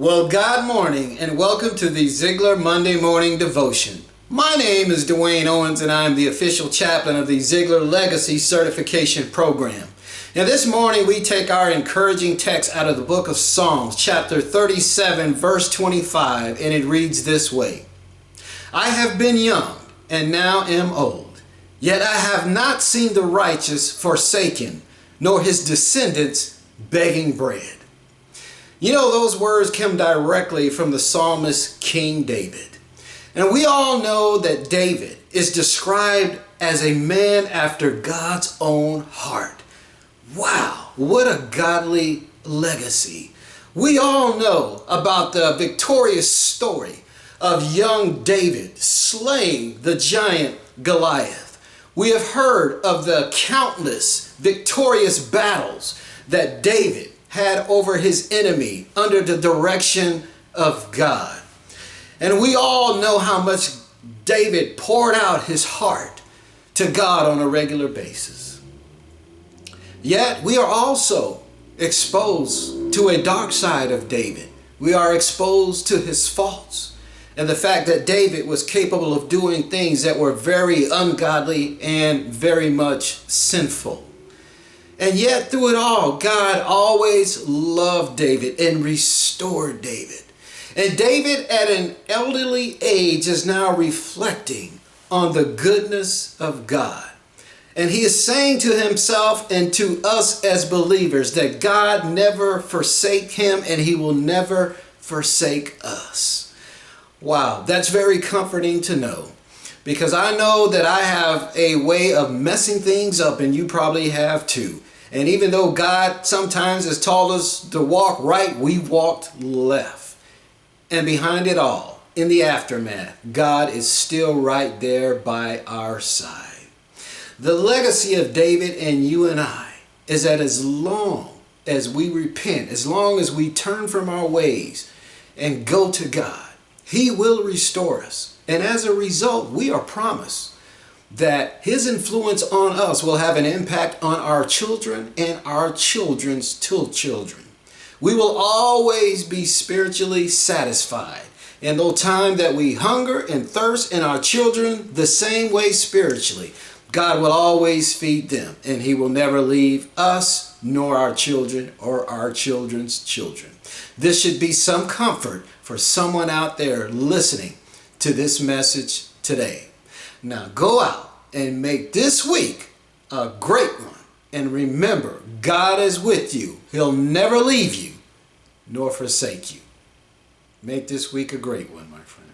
Well, God morning, and welcome to the Ziglar Monday Morning Devotion. My name is Dwayne Owens, and I am the official chaplain of the Ziglar Legacy Certification Program. Now, this morning we take our encouraging text out of the book of Psalms, chapter 37, verse 25, and it reads this way. I have been young, and now am old, yet I have not seen the righteous forsaken, nor his descendants begging bread. You know, those words come directly from the psalmist King David. And we all know that David is described as a man after God's own heart. Wow, what a godly legacy. We all know about the victorious story of young David slaying the giant Goliath. We have heard of the countless victorious battles that David had over his enemy under the direction of God. And we all know how much David poured out his heart to God on a regular basis. Yet we are also exposed to a dark side of David. We are exposed to his faults and the fact that David was capable of doing things that were very ungodly and very much sinful. And yet through it all, God always loved David and restored David. And David at an elderly age is now reflecting on the goodness of God. And he is saying to himself and to us as believers that God never forsake him and he will never forsake us. Wow, that's very comforting to know. Because I know that I have a way of messing things up, and you probably have too. And even though God sometimes has told us to walk right, we walked left. And behind it all, in the aftermath, God is still right there by our side. The legacy of David and you and I is that as long as we repent, as long as we turn from our ways and go to God, He will restore us. And as a result, we are promised that His influence on us will have an impact on our children and our children's children. We will always be spiritually satisfied. And the time that we hunger and thirst in our children the same way spiritually, God will always feed them, and He will never leave us nor our children or our children's children. This should be some comfort for someone out there listening to this message today. Now go out and make this week a great one. And remember, God is with you. He'll never leave you nor forsake you. Make this week a great one, my friend.